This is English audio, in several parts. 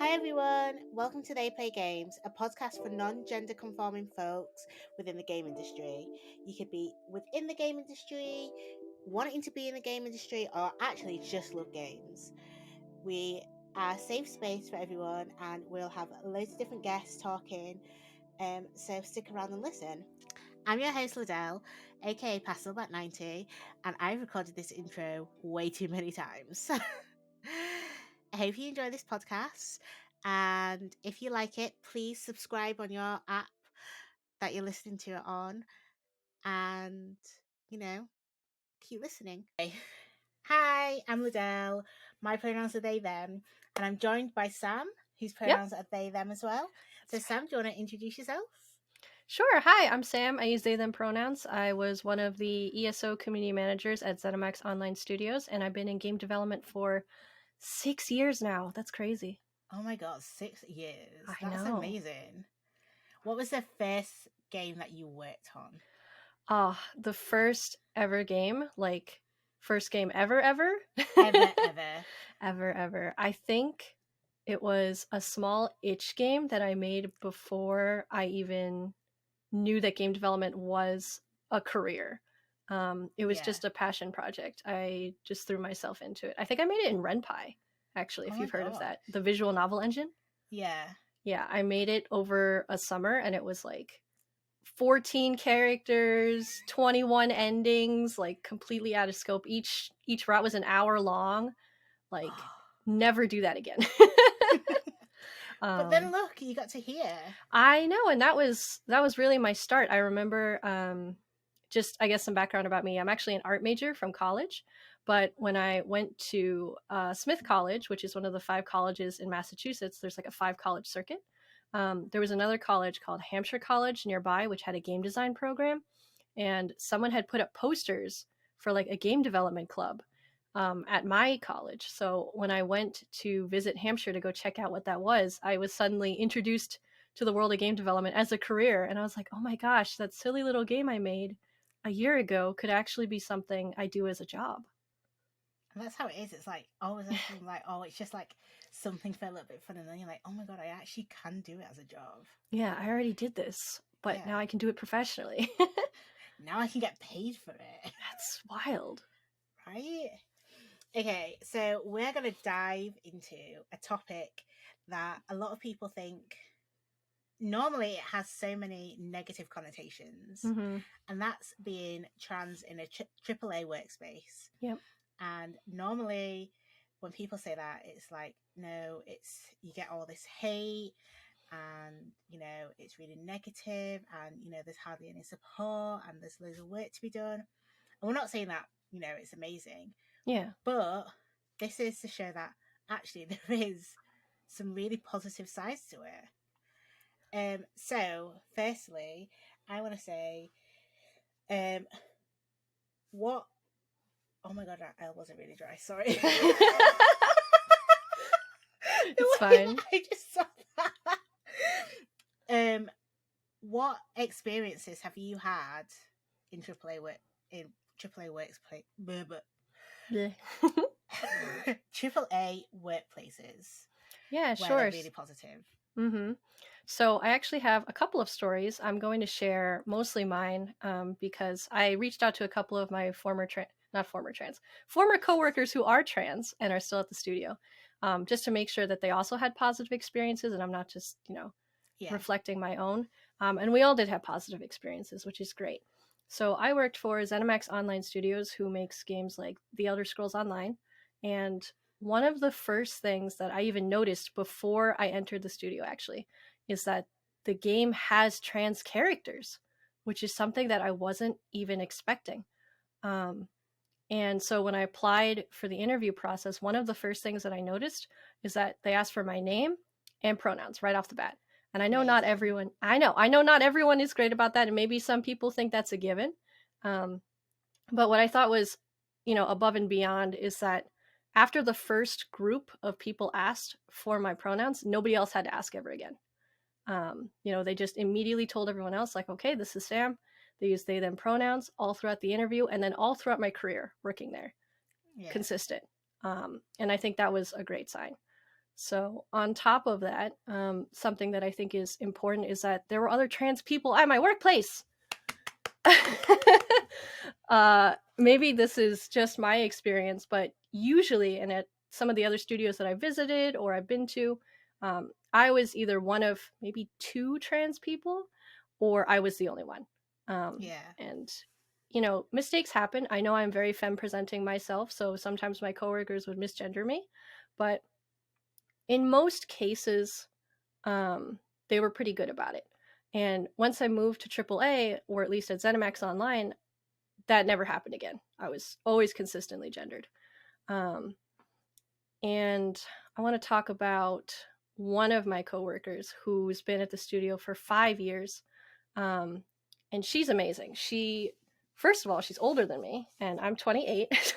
Hi everyone, welcome to They Play Games, a podcast for non-gender conforming folks within the game industry. You could be within the game industry, wanting to be in the game industry, or actually just love games. We are a safe space for everyone and we'll have loads of different guests talking, so stick around and listen. I'm your host Liddell, aka Pastelbat90, and I've recorded this intro way too many times. I hope you enjoy this podcast. And if you like it, please subscribe on your app that you're listening to it on. And, keep listening. Hi, I'm Liddell. My pronouns are they, them. And I'm joined by Sam, whose Yep. pronouns are they, them as well. So, Sam, do you want to introduce yourself? Sure. Hi, I'm Sam. I use they, them pronouns. I was one of the ESO community managers at ZeniMax Online Studios, and I've been in game development for 6 years now. That's crazy. Oh my God, 6 years. I That's know. amazing. What was the first game that you worked on? The first ever game, like first game ever. Ever. ever. I think it was a small itch game that I made before I even knew that game development was a career. It was just a passion project. I just threw myself into it. I think I made it in RenPy, actually, if you've heard of that. The visual novel engine. Yeah. Yeah, I made it over a summer, and it was like 14 characters, 21 endings, like completely out of scope. Each route was an hour long. Like, never do that again. But then look, you got to hear. I know, and that was really my start. I remember just, I guess, some background about me. I'm actually an art major from college, but when I went to Smith College, which is one of the 5 colleges in Massachusetts, there's like a 5-college circuit. There was another college called Hampshire College nearby, which had a game design program, and someone had put up posters for like a game development club at my college. So when I went to visit Hampshire to go check out what that was, I was suddenly introduced to the world of game development as a career. And I was like, oh my gosh, that silly little game I made a year ago could actually be something I do as a job. And that's how it is. It's like always like, oh, it's just like something for a little bit fun, and then you're like, oh my God, I actually can do it as a job. Yeah, I already did this, but now I can do it professionally. Now I can get paid for it. That's wild. Right? Okay, so we're going to dive into a topic that a lot of people think normally it has so many negative connotations, and that's being trans in a AAA workspace. Yep. And normally when people say that, it's like, no, it's, you get all this hate, and it's really negative, and there's hardly any support, and there's loads of work to be done. And we're not saying that it's amazing, but this is to show that actually there is some really positive sides to it. So firstly, I want to say, what? Oh my God, that L wasn't really dry. Sorry. It's fine. I just saw that. What experiences have you had in AAA workplace? AAA workplaces? Yeah, sure. They're Really positive. So I actually have a couple of stories. I'm going to share mostly mine because I reached out to a couple of my former coworkers who are trans and are still at the studio, just to make sure that they also had positive experiences, and I'm not just reflecting my own. And we all did have positive experiences, which is great. So I worked for ZeniMax Online Studios, who makes games like The Elder Scrolls Online, and one of the first things that I even noticed before I entered the studio actually is that the game has trans characters, which is something that I wasn't even expecting. And so when I applied for the interview process, one of the first things that I noticed is that they asked for my name and pronouns right off the bat. And I know not everyone is great about that, and maybe some people think that's a given. But what I thought was, above and beyond is that after the first group of people asked for my pronouns, nobody else had to ask ever again. They just immediately told everyone else, like, okay, this is Sam. They use they, them pronouns all throughout the interview, and then all throughout my career working there. Consistent. And I think that was a great sign. So on top of that, something that I think is important is that there were other trans people at my workplace. Maybe this is just my experience, but usually, and at some of the other studios that I visited or I've been to, I was either one of maybe 2 trans people, or I was the only one. And mistakes happen. I know I'm very femme presenting myself, so sometimes my coworkers would misgender me, but in most cases, they were pretty good about it. And once I moved to AAA, or at least at ZeniMax Online, that never happened again. I was always consistently gendered. And I want to talk about one of my coworkers who's been at the studio for 5 years. And she's amazing. First of all, she's older than me, and I'm 28.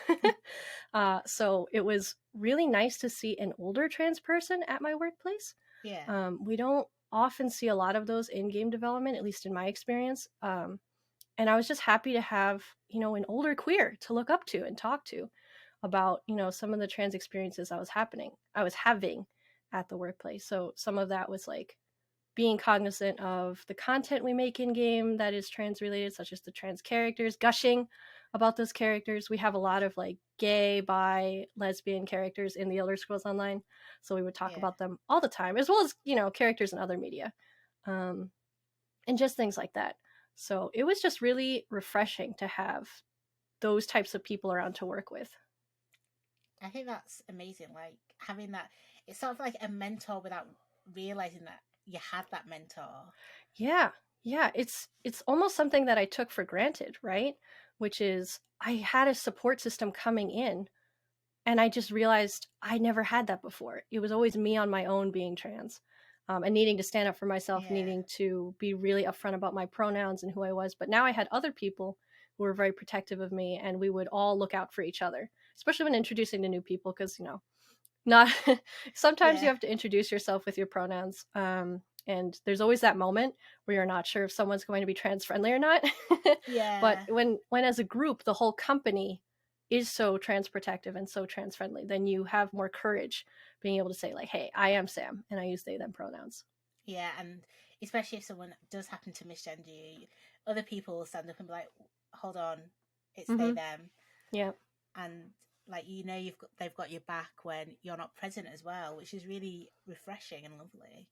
So it was really nice to see an older trans person at my workplace. Yeah. We don't often see a lot of those in game development, at least in my experience. And I was just happy to have, an older queer to look up to and talk to about, some of the trans experiences I was having at the workplace. So some of that was like being cognizant of the content we make in game that is trans related, such as the trans characters, gushing about those characters. We have a lot of like gay, bi, lesbian characters in the Elder Scrolls Online, so we would talk about them all the time, as well as characters in other media, and just things like that. So it was just really refreshing to have those types of people around to work with. I think that's amazing. Like having that, it's sort of like a mentor without realizing that you had that mentor. Yeah. It's almost something that I took for granted, right? Which is I had a support system coming in, and I just realized I never had that before. It was always me on my own being trans, and needing to stand up for myself, needing to be really upfront about my pronouns and who I was. But now I had other people who were very protective of me, and we would all look out for each other, especially when introducing to new people, because not sometimes you have to introduce yourself with your pronouns, and there's always that moment where you're not sure if someone's going to be trans friendly or not. But when as a group the whole company is so trans protective and so trans friendly, then you have more courage being able to say like, hey, I am Sam and I use they them pronouns. Yeah, and especially if someone does happen to misgender you, other people will stand up and be like, hold on, it's they them. Yeah. And like they've got your back when you're not present as well, which is really refreshing and lovely.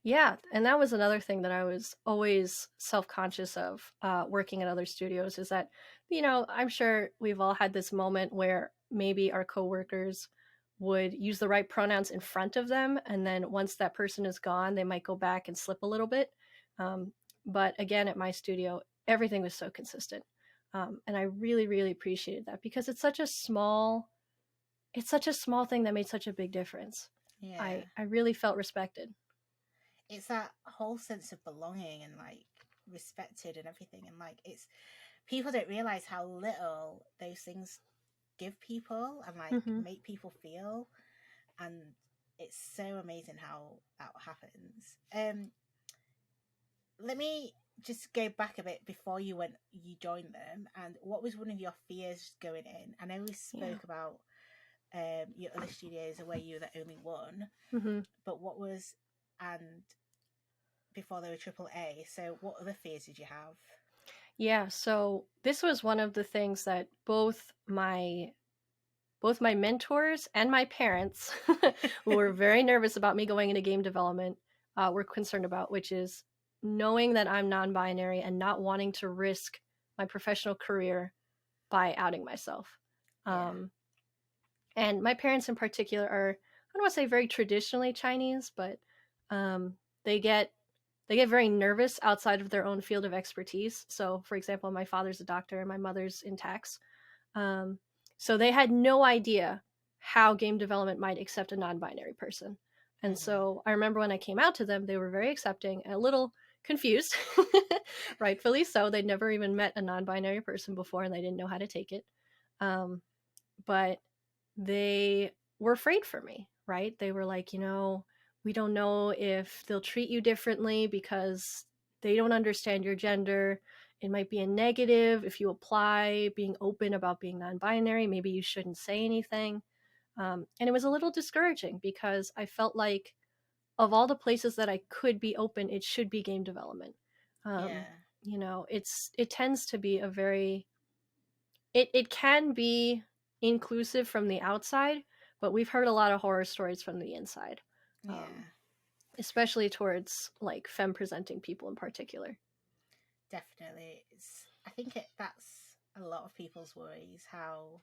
Yeah, and that was another thing that I was always self-conscious of, working at other studios, is that I'm sure we've all had this moment where maybe our coworkers would use the right pronouns in front of them, and then once that person is gone, they might go back and slip a little bit. But again, at my studio, everything was so consistent. And I really, really appreciated that, because it's such a small thing that made such a big difference. Yeah. I really felt respected. It's that whole sense of belonging and like respected and everything. And like people don't realize how little those things give people and like make people feel. And it's so amazing how that happens. Let me just go back a bit before you joined them, and what was one of your fears going in? I know we spoke about your other studios where you were the only one, but what was, and before they were AAA, so what other fears did you have? Yeah, so this was one of the things that both my mentors and my parents, who were very nervous about me going into game development, were concerned about, which is knowing that I'm non-binary and not wanting to risk my professional career by outing myself. And my parents in particular are, I don't want to say very traditionally Chinese, but they get very nervous outside of their own field of expertise. So, for example, my father's a doctor and my mother's in tax. So they had no idea how game development might accept a non-binary person. And so I remember when I came out to them, they were very accepting and a little confused, rightfully so. They'd never even met a non-binary person before, and they didn't know how to take it. But they were afraid for me, right? They were like, we don't know if they'll treat you differently because they don't understand your gender. It might be a negative if you apply, being open about being non-binary. Maybe you shouldn't say anything. And it was a little discouraging because I felt like of all the places that I could be open, it should be game development. You know, it tends to be a very, it can be inclusive from the outside, but we've heard a lot of horror stories from the inside. Especially towards like femme presenting people in particular. Definitely. I think that's a lot of people's worries, how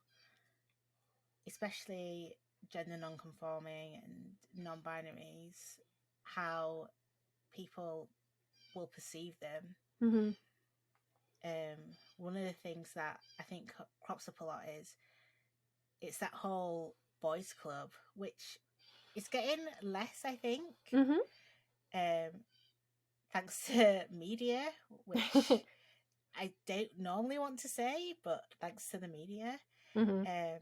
especially gender non-conforming and non-binaries, how people will perceive them. Mm-hmm. One of the things that I think crops up a lot is it's that whole boys club, which is getting less, I think. Mm-hmm. Thanks to media, which I don't normally want to say, but thanks to the media. Mm-hmm.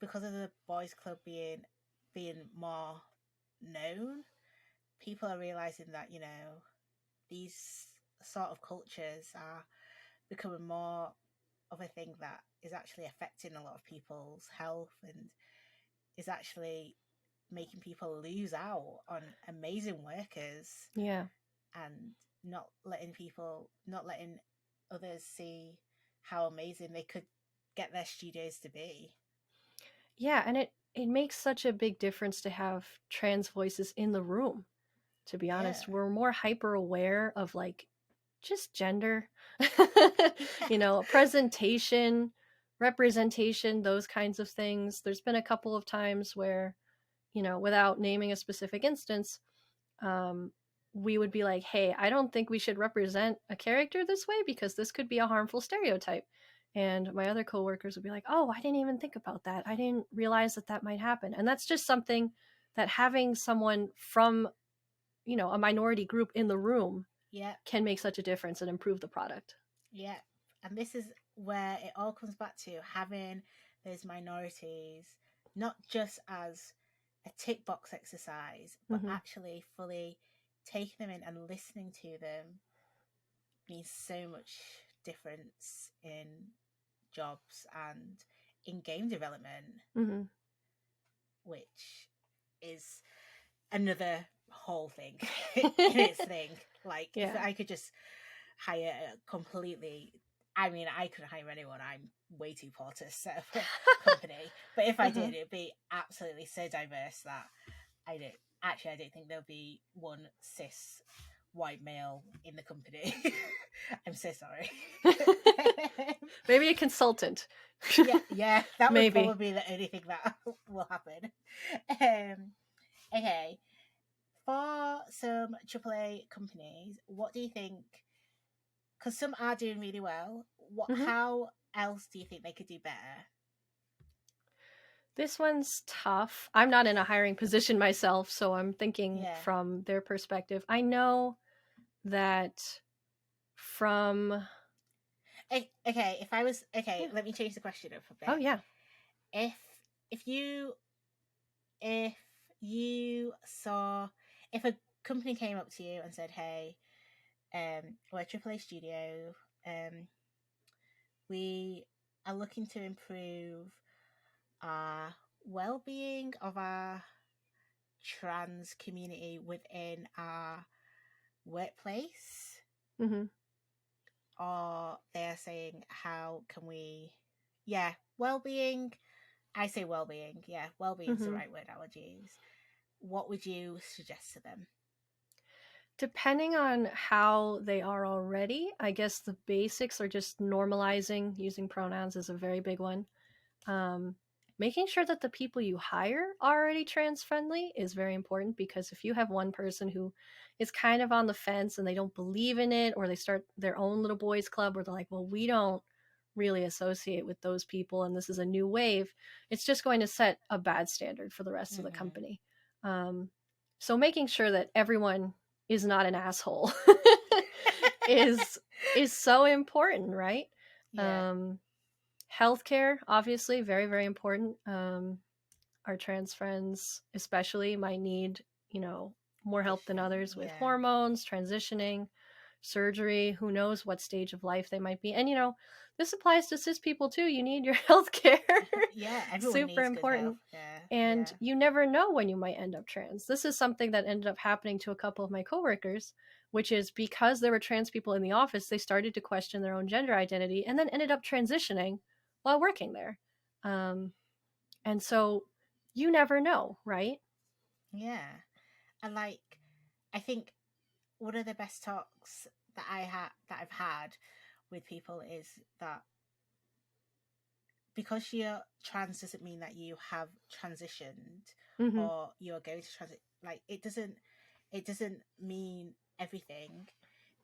Because of the boys club being more known, people are realizing that, you know, these sort of cultures are becoming more of a thing that is actually affecting a lot of people's health and is actually making people lose out on amazing workers. Yeah. And not letting others see how amazing they could get their studios to be. Yeah, and it makes such a big difference to have trans voices in the room. To be honest, we're more hyper aware of like just gender, you know, presentation, representation, those kinds of things. There's been a couple of times where, you know, without naming a specific instance, we would be like, hey, I don't think we should represent a character this way because this could be a harmful stereotype. And my other coworkers would be like, oh, I didn't even think about that. I didn't realize that that might happen. And that's just something that having someone from, you know, a minority group in the room can make such a difference and improve the product. Yeah. And this is where it all comes back to having those minorities, not just as a tick box exercise, but actually fully taking them in and listening to them means so much difference in jobs and in game development, which is another whole thing in its thing. Like, if I could just hire a completely, I mean, I couldn't hire anyone. I'm way too poor to set up a company. But if I did, it'd be absolutely so diverse that I don't think there'll be one cis white male in the company. I'm so sorry. Maybe a consultant. yeah, that would probably be the only thing that will happen. Okay, for some AAA companies, what do you think? Because some are doing really well. How else do you think they could do better? This one's tough. I'm not in a hiring position myself, so I'm thinking from their perspective. I know that from... Okay, let me change the question up a bit. Oh, yeah. If a company came up to you and said, hey, we're a AAA studio, we are looking to improve our well-being of our trans community within our workplace, or they're saying, how can we, well-being, I say well-being, well-being is the right word I would use. What would you suggest to them? Depending on how they are already, I guess the basics are just normalizing. Using pronouns is a very big one. Making sure that the people you hire are already trans friendly is very important, because if you have one person who is kind of on the fence and they don't believe in it, or they start their own little boys club where they're like, well, we don't really associate with those people and this is a new wave, it's just going to set a bad standard for the rest of the company. So making sure that everyone is not an asshole is so important, right? Healthcare, obviously, very, very important. Our trans friends especially might need, you know, more help than others with hormones, transitioning. surgery, who knows what stage of life they might be. And, this applies to cis people too. You need your health care. Yeah, everyone Super needs good important. health. Yeah, and you never know when you might end up trans. This is something that ended up happening to a couple of my coworkers, which is because there were trans people in the office, they started to question their own gender identity and then ended up transitioning while working there. And so you never know, right? Yeah. And like, I think one of the best talks that I've had with people is that because you're trans doesn't mean that you have transitioned Mm-hmm. or you're going to transit. Like, it doesn't mean everything.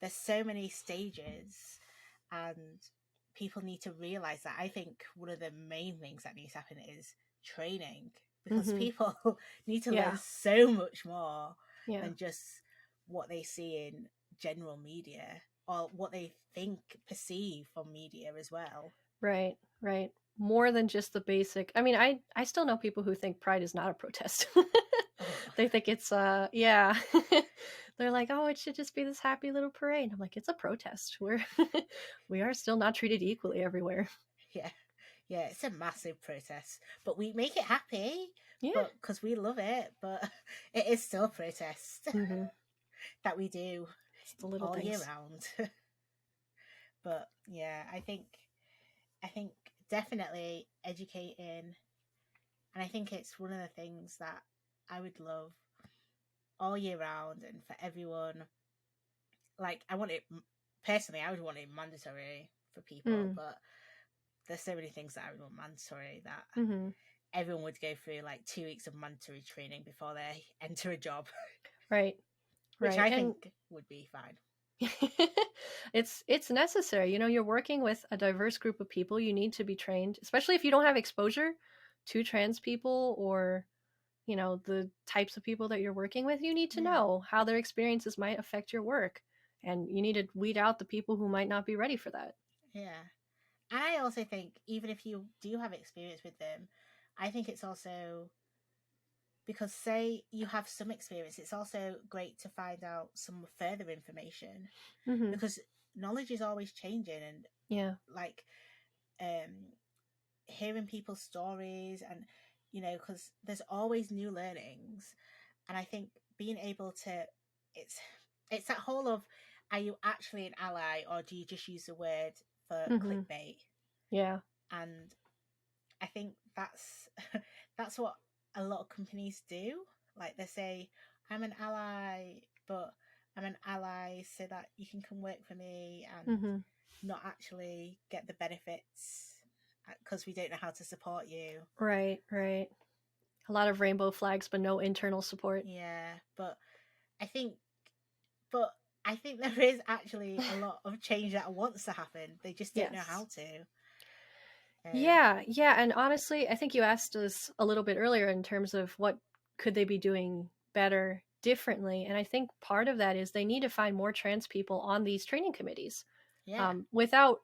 There's so many stages, and people need to realize that. I think one of the main things that needs to happen is training, because Mm-hmm. people need to Yeah. learn so much more Yeah. than just what they see in general media or what they perceive from media as well. Right. More than just the basic. I mean, I still know people who think Pride is not a protest. They think it's yeah. They're like, oh, it should just be this happy little parade. I'm like, it's a protest. We are still not treated equally everywhere. Yeah, it's a massive protest, but we make it happy. Yeah. But because we love it, but it is still a protest Mm-hmm. that we do It's the little all things. year round. But yeah, I think definitely educating, and I think it's one of the things that I would love all year round and for everyone. Like, I want it personally, I would want it mandatory for people, but there's so many things that I would want mandatory that everyone would go through like 2 weeks of mandatory training before they enter a job. Right. Which I think would be fine. It's necessary. You're working with a diverse group of people. You need to be trained, especially if you don't have exposure to trans people or the types of people that you're working with. You need to know how their experiences might affect your work, and you need to weed out the people who might not be ready for that. Yeah. And I also think even if you do have experience with them, I think it's also, because say you have some experience, it's also great to find out some further information, because knowledge is always changing. And like hearing people's stories, and because there's always new learnings. And I think being able to, it's that whole of, are you actually an ally, or do you just use the word for clickbait? Yeah. And I think that's what a lot of companies do. Like, they say, I'm an ally, but I'm an ally so that you can come work for me, and not actually get the benefits because we don't know how to support you. Right. A lot of rainbow flags, but no internal support. Yeah, but I think there is actually a lot of change that wants to happen. They just don't know how to. Yeah. And honestly, I think you asked us a little bit earlier in terms of what could they be doing better, differently. And I think part of that is they need to find more trans people on these training committees. Yeah. Without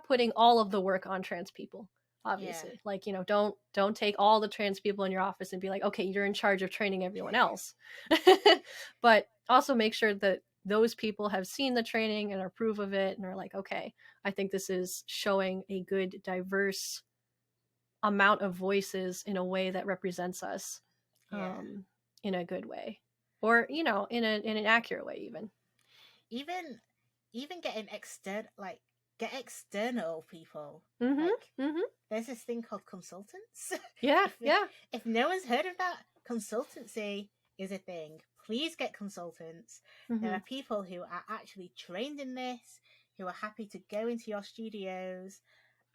putting all of the work on trans people, obviously. Like, don't take all the trans people in your office and be like, okay, you're in charge of training everyone else. But also make sure that those people have seen the training and approve of it and are like, okay, I think this is showing a good, diverse amount of voices in a way that represents us in a good way, or in an accurate way. Even getting get external people. Like, there's this thing called consultants. If no one's heard of that, consultancy is a thing. Please get consultants. There are people who are actually trained in this, who are happy to go into your studios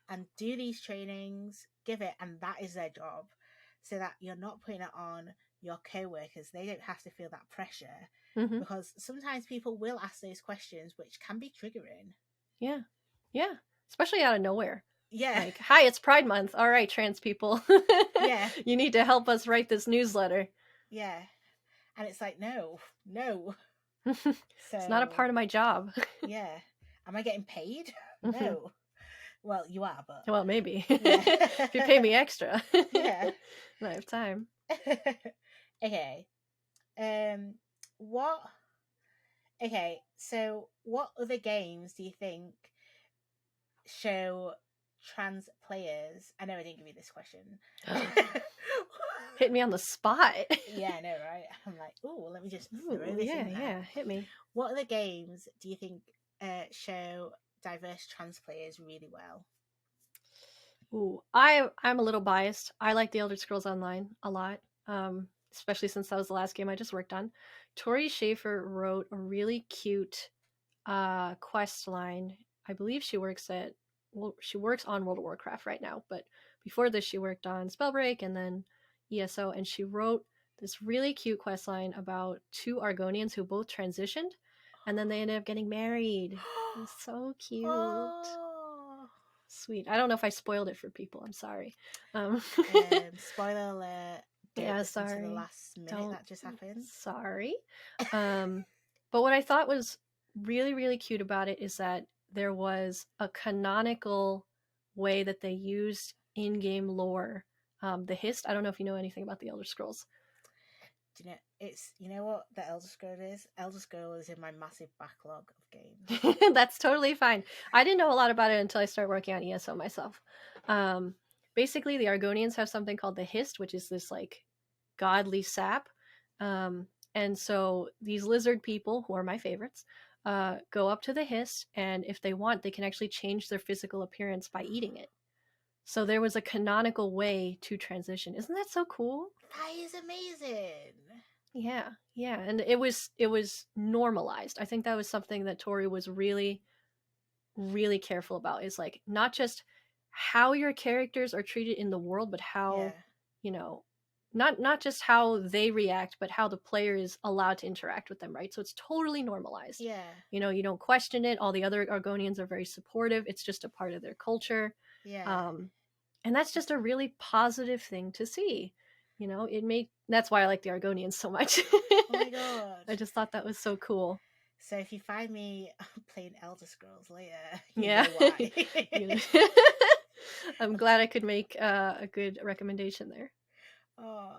and do these trainings, give it, and that is their job, so that you're not putting it on your co-workers. They don't have to feel that pressure, because sometimes people will ask those questions, which can be triggering. Yeah, especially out of nowhere. Yeah, like, hi, it's Pride Month, all right, trans people. Yeah, you need to help us write this newsletter. Yeah, and it's like, no. It's not a part of my job. Yeah, am I getting paid? No. Well, you are, but... Well, maybe. If you pay me extra. Yeah. I have time. Okay. What... Okay, so what other games do you think show trans players? I know I didn't give you this question. Hit me on the spot. Yeah, I know, right? I'm like, oh, let me just throw Ooh, this yeah, in there. yeah, hit me. What other games do you think show diverse trans players really well? Ooh, I'm a little biased. I like the Elder Scrolls Online a lot, especially since that was the last game I just worked on. Tori Schaefer wrote a really cute quest line. I believe she works on World of Warcraft right now, but before this she worked on Spellbreak and then ESO, and she wrote this really cute quest line about two Argonians who both transitioned and then they ended up getting married. It was so cute. Oh. Sweet. I don't know if I spoiled it for people. I'm sorry. Spoiler alert. Don't Yeah, listen to the sorry. last minute that just happened. Sorry. But what I thought was really, really cute about it is that there was a canonical way that they used in-game lore. The Hist. I don't know if you know anything about the Elder Scrolls. Do you know you know what the Elder Scroll is? Elder Scroll is in my massive backlog of games. That's totally fine. I didn't know a lot about it until I started working on ESO myself. Basically, the Argonians have something called the Hist, which is this like godly sap. And so these lizard people, who are my favorites, go up to the Hist, and if they want, they can actually change their physical appearance by eating it. So there was a canonical way to transition. Isn't that so cool? That is amazing. Yeah, yeah, and it was normalized. I think that was something that Tori was really, really careful about. Is like not just how your characters are treated in the world, but how not just how they react, but how the player is allowed to interact with them, right? So it's totally normalized. Yeah. You don't question it. All the other Argonians are very supportive. It's just a part of their culture. Yeah. And that's just a really positive thing to see. That's why I like the Argonians so much. Oh my god. I just thought that was so cool. So if you find me playing Elder Scrolls later, yeah. You know why. I'm glad I could make a good recommendation there. Oh,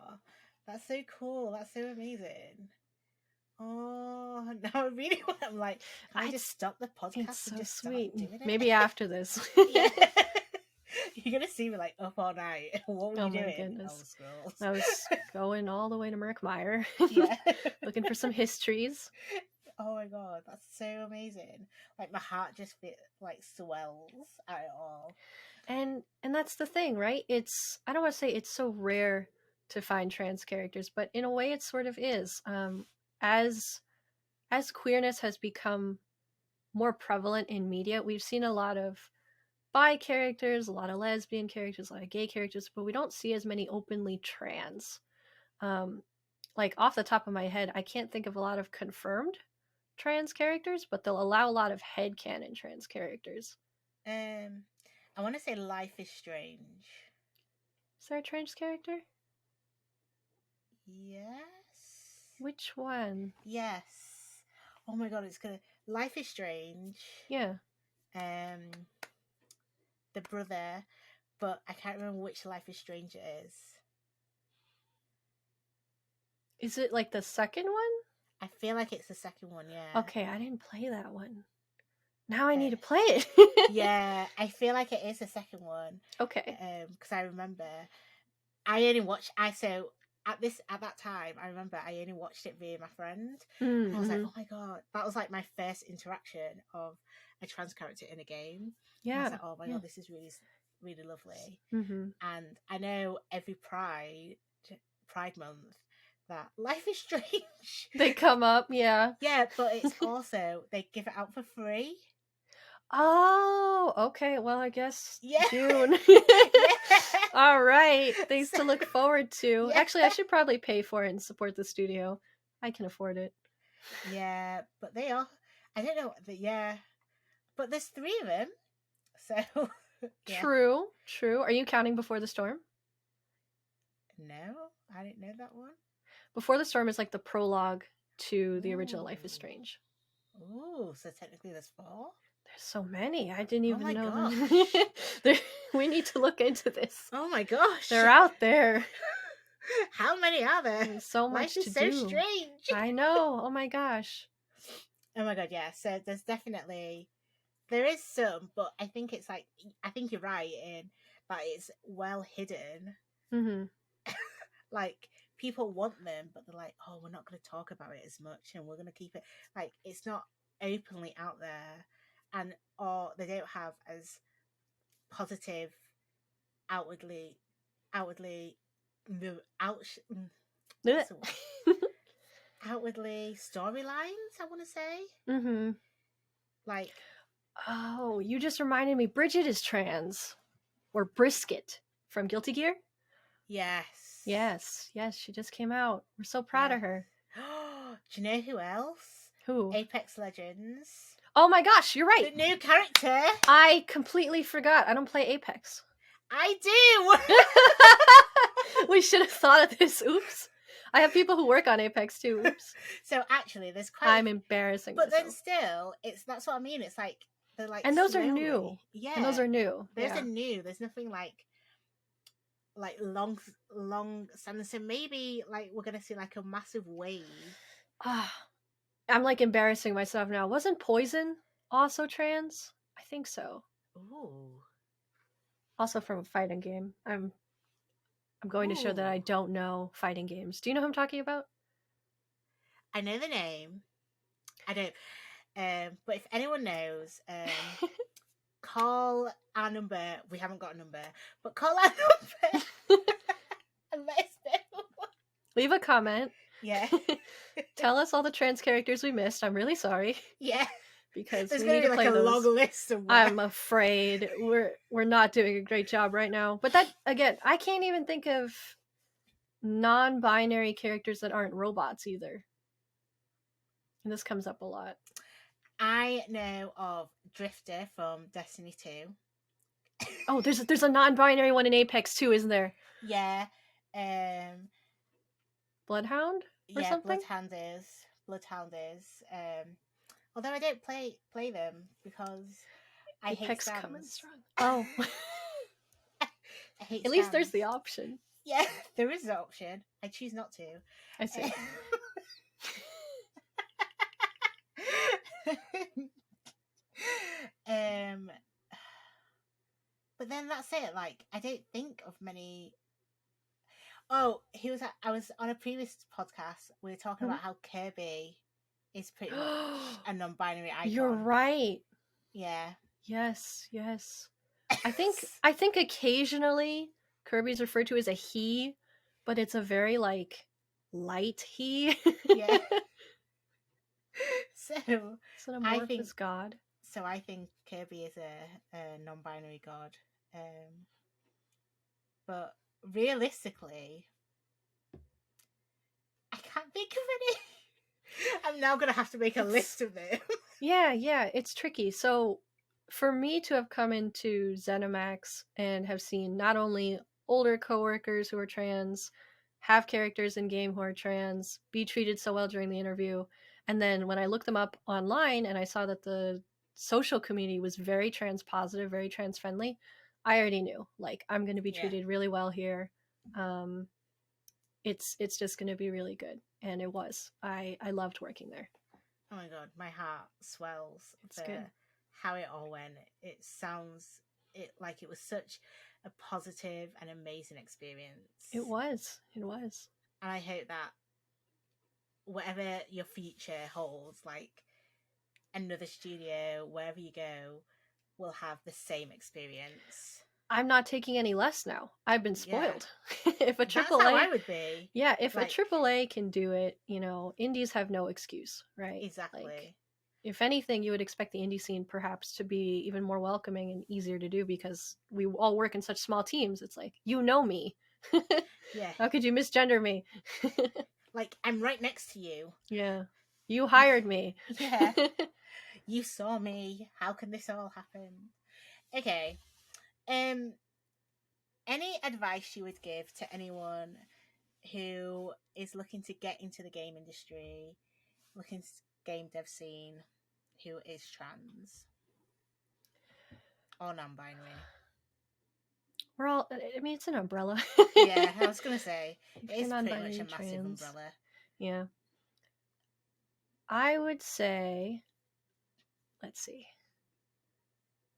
that's so cool. That's so amazing. Oh, now I really want. I'm like, can I just stop the podcast it's and so just sweet. start doing it? Maybe after this. Yeah. You're gonna see me like up all night. What were you doing? My goodness. Elder Scrolls. I was going all the way to Murkmire. Yeah. Looking for some histories. Oh my god, that's so amazing. Like my heart just swells at it all. And that's the thing, right? I don't want to say it's so rare to find trans characters, but in a way it sort of is. As queerness has become more prevalent in media, we've seen a lot of bi characters, a lot of lesbian characters, a lot of gay characters, but we don't see as many openly trans. Like off the top of my head, I can't think of a lot of confirmed trans characters, but they'll allow a lot of headcanon trans characters. I want to say Life is Strange. Is there a trans character? Yes. Which one? Yes. Oh my god, Life is Strange. Yeah. The brother, but I can't remember which Life is Strange it is. Is it like the second one? I feel like it's the second one, yeah. Okay, I didn't play that one. Now I need to play it. Yeah, I feel like it is the second one. Okay. Because I remember at that time, I remember I only watched it via my friend. Mm-hmm. I was like, oh my god, that was like my first interaction of a trans character in a game. Yeah. And I was like, oh my god, this is really, really lovely. Mm-hmm. And I know every Pride Month that Life is Strange. They come up, yeah. Yeah, but it's also they give it out for free. Oh, okay. Well, I guess June. Yeah. All right. Things to look forward to. Yeah. Actually, I should probably pay for it and support the studio. I can afford it. Yeah, but they are. I don't know. Yeah, but there's 3 of them. So. Yeah. True. Are you counting Before the Storm? No, I didn't know that one. Before the Storm is like the prologue to the original Life is Strange. Ooh, so technically there's 4? There's so many. I didn't even know. Gosh. We need to look into this. Oh my gosh. They're out there. How many are there? There's so much Life is to so do. Strange. I know. Oh my gosh. Oh my god, yeah. So there is some, but I think it's like, I think you're right in that it's well hidden. Mm-hmm. Like, people want them, but they're like, oh, we're not going to talk about it as much, and we're going to keep it like it's not openly out there, and or they don't have as positive outwardly the what's the word? Outwardly storylines, I want to say. Mm-hmm. Like, oh, you just reminded me. Bridget is trans, or Brisket from Guilty Gear. yes, Yes, she just came out. We're so proud of her. Do you know who else? Who? Apex Legends. Oh my gosh, you're right. The new character. I completely forgot. I don't play Apex. I do. We should have thought of this. Oops. I have people who work on Apex too. Oops. So actually, there's quite. I'm embarrassing. But myself. then still, that's what I mean. It's like they're like. And those slowly. are new. Yeah. And those are new. There's a new. There's nothing like long standing. So maybe like we're gonna see like a massive wave. I'm like embarrassing myself now. Wasn't Poison also trans? I think so. Ooh. Also from a fighting game. I'm going to show that I don't know fighting games. Do you know who I'm talking about? I know the name. I don't. But if anyone knows, call our number. We haven't got a number, but call our number and let us know. Leave a comment. Yeah. Tell us all the trans characters we missed. I'm really sorry. Yeah. Because there's we going need to be to play like a those. long list of I'm afraid we're not doing a great job right now. But that, again, I can't even think of non-binary characters that aren't robots either. And this comes up a lot. I know of Drifter from Destiny 2. Oh, there's a non-binary one in Apex too, isn't there? Yeah. Bloodhound or something? Bloodhound is. Although I don't play them because I Apex hate coming scams. strong. Oh. I hate At scams. least there's the option. Yeah, there is an option. I choose not to. I see. But then that's it. Like, I don't think of many. Oh, I was on a previous podcast. We were talking about how Kirby is pretty much a non-binary icon. You're right. Yeah. Yes. I think occasionally Kirby's referred to as a he, but it's a very like light he. Yeah. So it's an amorphous god. So I think Kirby is a non-binary god. But realistically, I can't think of any. I'm now going to have to make a list of them. Yeah, it's tricky. So for me to have come into ZeniMax and have seen not only older coworkers who are trans, have characters in game who are trans, be treated so well during the interview, and then when I looked them up online and I saw that the social community was very trans positive, very trans friendly, I already knew, like, I'm going to be treated really well here. It's just going to be really good. And it was. I loved working there. Oh my god, my heart swells. It's good. How it all went. It sounds like it was such a positive and amazing experience. It was. And I hope that whatever your future holds, like another studio, wherever you go, will have the same experience. I'm not taking any less now. I've been spoiled. Yeah. If a AAA, that's how I would be. Yeah, if like, a AAA can do it, indies have no excuse, right? Exactly. Like, if anything, you would expect the indie scene perhaps to be even more welcoming and easier to do because we all work in such small teams. It's like, me. Yeah. How could you misgender me? Like, I'm right next to you. Yeah. You hired me. Yeah. You saw me. How can this all happen? Okay. Any advice you would give to anyone who is looking to get into the game industry, looking to game dev scene, who is trans or non-binary? We're all, I mean, it's an umbrella. Yeah, I was going to say, it is pretty much a massive umbrella. Yeah. I would say, let's see.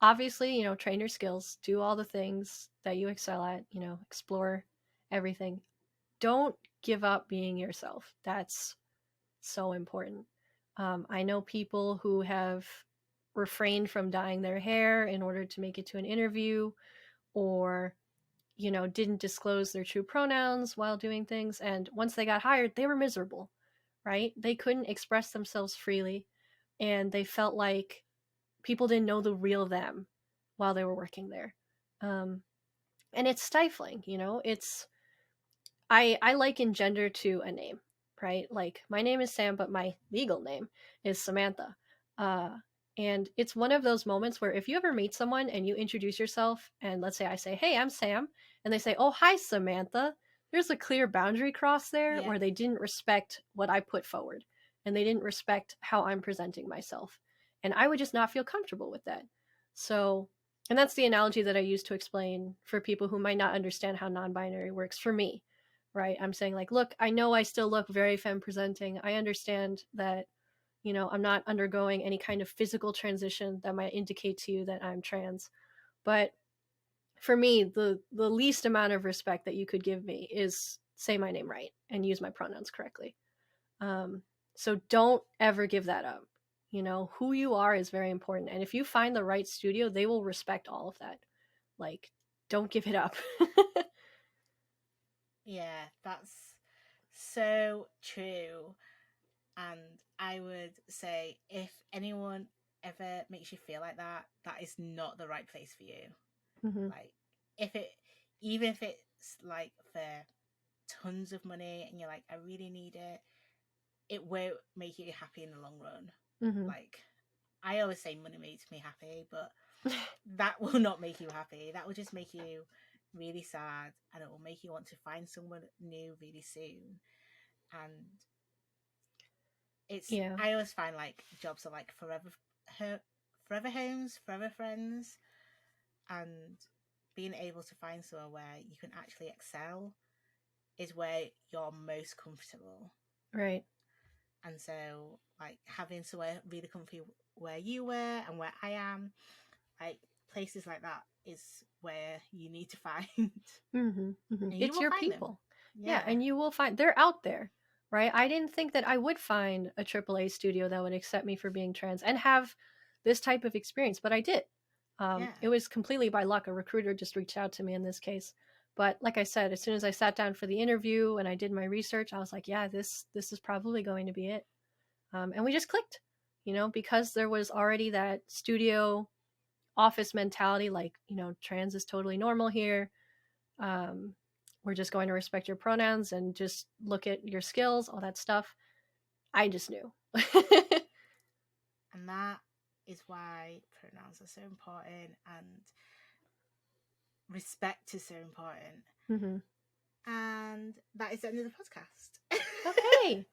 Obviously, train your skills, do all the things that you excel at, explore everything. Don't give up being yourself. That's so important. I know people who have refrained from dyeing their hair in order to make it to an interview, or didn't disclose their true pronouns while doing things, and once they got hired, they were miserable, right? They couldn't express themselves freely, and they felt like people didn't know the real them while they were working there. And it's stifling. I liken gender to a name, right? Like, my name is Sam, but my legal name is Samantha. And it's one of those moments where if you ever meet someone and you introduce yourself, and let's say I say, hey, I'm Sam, and they say, oh, hi, Samantha, there's a clear boundary crossed there where they didn't respect what I put forward, and they didn't respect how I'm presenting myself. And I would just not feel comfortable with that. So, and that's the analogy that I use to explain for people who might not understand how non-binary works for me, right? I'm saying, like, look, I know I still look very femme presenting. I understand that, I'm not undergoing any kind of physical transition that might indicate to you that I'm trans. But for me, the least amount of respect that you could give me is say my name right and use my pronouns correctly. So don't ever give that up. Who you are is very important. And if you find the right studio, they will respect all of that. Like, don't give it up. Yeah, that's so true. And I would say, if anyone ever makes you feel like that, that is not the right place for you. Mm-hmm. Like, even if it's like for tons of money and you're like, I really need it, it won't make you happy in the long run. Mm-hmm. Like, I always say money makes me happy, but that will not make you happy. That will just make you really sad, and it will make you want to find someone new really soon. And I always find like jobs are like forever homes, forever friends, and being able to find somewhere where you can actually excel is where you're most comfortable. Right. And so, like, having somewhere really comfy where you were and where I am, like, places like that is where you need to find. Mm-hmm. Mm-hmm. And you It's will your find people. them. Yeah, and you will find they're out there, right? I didn't think that I would find a AAA studio that would accept me for being trans and have this type of experience, but I did. It was completely by luck. A recruiter just reached out to me in this case. But like I said, as soon as I sat down for the interview and I did my research, I was like, yeah, this is probably going to be it. And we just clicked, because there was already that studio office mentality, like, trans is totally normal here. We're just going to respect your pronouns and just look at your skills, all that stuff. I just knew. And that is why pronouns are so important and respect is so important. Mm-hmm. And that is the end of the podcast. Okay.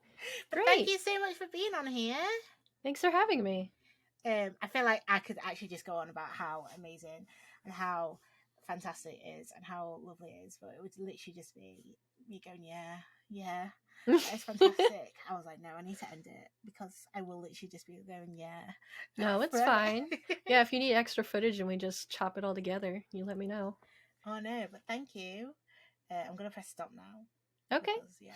But Great. thank you so much for being on here. Thanks for having me. I feel like I could actually just go on about how amazing and how fantastic it is and how lovely it is, but it would literally just be me going, yeah, it's fantastic. I was like, no, I need to end it because I will literally just be going, yeah. No, it's fine. Yeah, if you need extra footage and we just chop it all together, you let me know. Oh no, but thank you. I'm gonna press stop now. Okay. Because, yeah.